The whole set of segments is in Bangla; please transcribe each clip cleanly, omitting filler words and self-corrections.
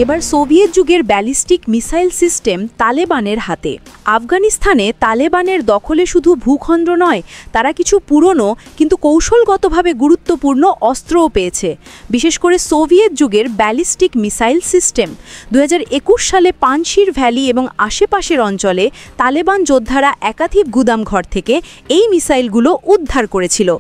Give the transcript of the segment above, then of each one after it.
এবার সোভিয়েত যুগের ব্যালিস্টিক মিসাইল সিস্টেম তালেবানের হাতে। আফগানিস্তানে তালেবানের দখলে শুধু ভূখণ্ড নয়, তারা কিছু পুরনো কিন্তু কৌশলগতভাবে গুরুত্বপূর্ণ অস্ত্রও পেয়েছে, বিশেষ করে সোভিয়েত যুগের ব্যালিস্টিক মিসাইল সিস্টেম। 2021 সালে পানশির ভ্যালি এবং আশেপাশের অঞ্চলে তালেবান যোদ্ধারা একাধিক গুদামঘর থেকে এই মিসাইলগুলো উদ্ধার করেছিল।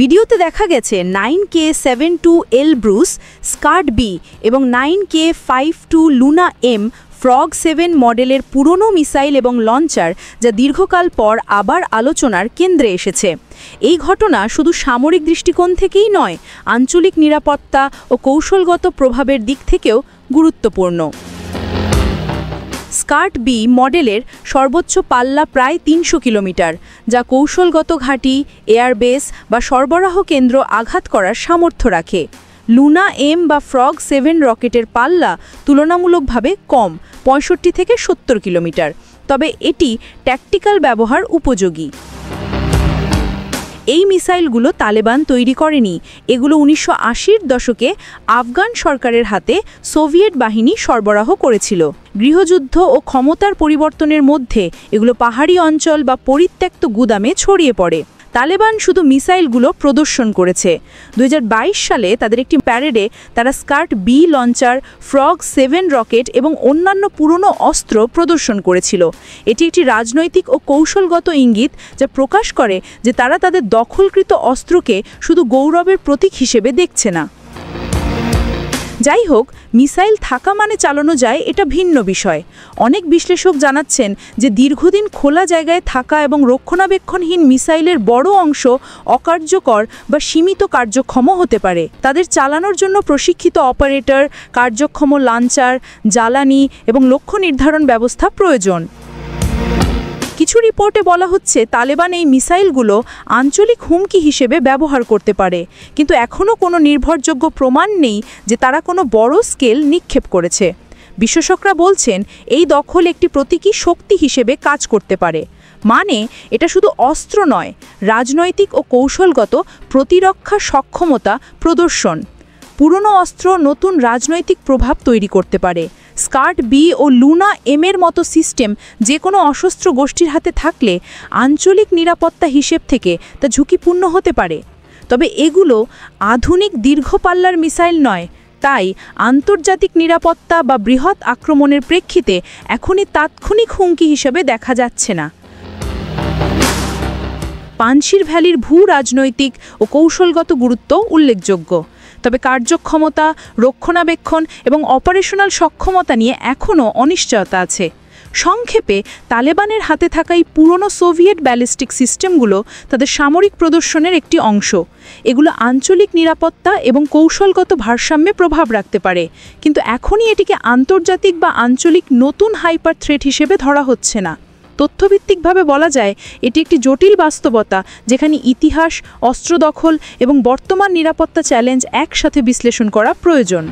ভিডিওতে দেখা গেছে 9K72 এলব্রুস, স্কার্ট বি এবং 9K52 লুনা এম ফ্রগ 7 মডেলের পুরনো মিসাইল এবং লঞ্চার, যা দীর্ঘকাল পর আবার আলোচনার কেন্দ্রে এসেছে। এই ঘটনা শুধু সামরিক দৃষ্টিকোণ থেকেই নয়, আঞ্চলিক নিরাপত্তা ও কৌশলগত প্রভাবের দিক থেকেও গুরুত্বপূর্ণ। স্কার্ট বি মডেলের সর্বোচ্চ পাল্লা প্রায় 300 কিলোমিটার, যা কৌশলগত ঘাঁটি, এয়ারবেস বা সরবরাহ কেন্দ্র আঘাত করার সামর্থ্য রাখে। লুনা এম বা ফ্রগ 7 রকেটের পাল্লা তুলনামূলকভাবে কম, 65 থেকে 70 কিলোমিটার, তবে এটি ট্যাকটিক্যাল ব্যবহার উপযোগী। এই মিসাইলগুলো তালেবান তৈরি করেনি, এগুলো 1980-র দশকে আফগান সরকারের হাতে সোভিয়েত বাহিনী সরবরাহ করেছিল। গৃহযুদ্ধ ও ক্ষমতার পরিবর্তনের মধ্যে এগুলো পাহাড়ি অঞ্চল বা পরিত্যক্ত গুদামে ছড়িয়ে পড়ে। তালেবান শুধু মিসাইলগুলো প্রদর্শন করেছে। 2022 সালে তাদের একটি প্যারেডে তারা Scud B launcher, Frog 7 rocket এবং অন্যান্য পুরনো অস্ত্র প্রদর্শন করেছিল। এটি একটি রাজনৈতিক ও কৌশলগত ইঙ্গিত, যা প্রকাশ করে যে তারা তাদের দখলকৃত অস্ত্রকে শুধু গৌরবের প্রতীক হিসেবে দেখছে না। যাই হোক, মিসাইল থাকা মানে চালানো যায় এটা ভিন্ন বিষয়। অনেক বিশ্লেষক জানাচ্ছেন যে দীর্ঘদিন খোলা জায়গায় থাকা এবং রক্ষণাবেক্ষণহীন মিসাইলের বড় অংশ অকার্যকর বা সীমিত কার্যক্ষম হতে পারে। তাদের চালানোর জন্য প্রশিক্ষিত অপারেটর, কার্যক্ষম লঞ্চার, জ্বালানি এবং লক্ষ্য নির্ধারণ ব্যবস্থা প্রয়োজন। কিছু রিপোর্টে বলা হচ্ছে তালেবান এই মিসাইলগুলো আঞ্চলিক হুমকি হিসেবে ব্যবহার করতে পারে, কিন্তু এখনও কোনো নির্ভরযোগ্য প্রমাণ নেই যে তারা কোনো বড় স্কেল নিক্ষেপ করেছে। বিশেষজ্ঞরা বলছেন এই দখল একটি প্রতীকী শক্তি হিসেবে কাজ করতে পারে, মানে এটা শুধু অস্ত্র নয়, রাজনৈতিক ও কৌশলগত প্রতিরক্ষা সক্ষমতা প্রদর্শন। পুরনো অস্ত্র নতুন রাজনৈতিক প্রভাব তৈরি করতে পারে। স্কার্ট বি ও লুনা এমের মতো সিস্টেম যে কোনো অসশস্ত্র গোষ্ঠীর হাতে থাকলে আঞ্চলিক নিরাপত্তা হিসেব থেকে তা ঝুঁকিপূর্ণ হতে পারে। তবে এগুলো আধুনিক দীর্ঘপাল্লার মিসাইল নয়, তাই আন্তর্জাতিক নিরাপত্তা বা বৃহৎ আক্রমণের প্রেক্ষিতে এখনই তাৎক্ষণিক হুমকি হিসেবে দেখা যাচ্ছে না। পানশির ভ্যালির ভূ রাজনৈতিক ও কৌশলগত গুরুত্ব উল্লেখযোগ্য, তবে কার্যক্ষমতা, রক্ষণাবেক্ষণ এবং অপারেশনাল সক্ষমতা নিয়ে এখনও অনিশ্চয়তা আছে। সংক্ষেপে, তালেবানের হাতে থাকা এই পুরনো সোভিয়েত ব্যালিস্টিক সিস্টেমগুলো তাদের সামরিক প্রদর্শনের একটি অংশ। এগুলো আঞ্চলিক নিরাপত্তা এবং কৌশলগত ভারসাম্যে প্রভাব রাখতে পারে, কিন্তু এখনই এটিকে আন্তর্জাতিক বা আঞ্চলিক নতুন হাইপার থ্রেট হিসেবে ধরা হচ্ছে না। তথ্যভিত্তিকভাবে বলা যায় এটি একটি জটিল বাস্তবতা, যেখানে ইতিহাস, অস্ত্র দখল এবং বর্তমান নিরাপত্তা চ্যালেঞ্জ একসাথে বিশ্লেষণ করা প্রয়োজন।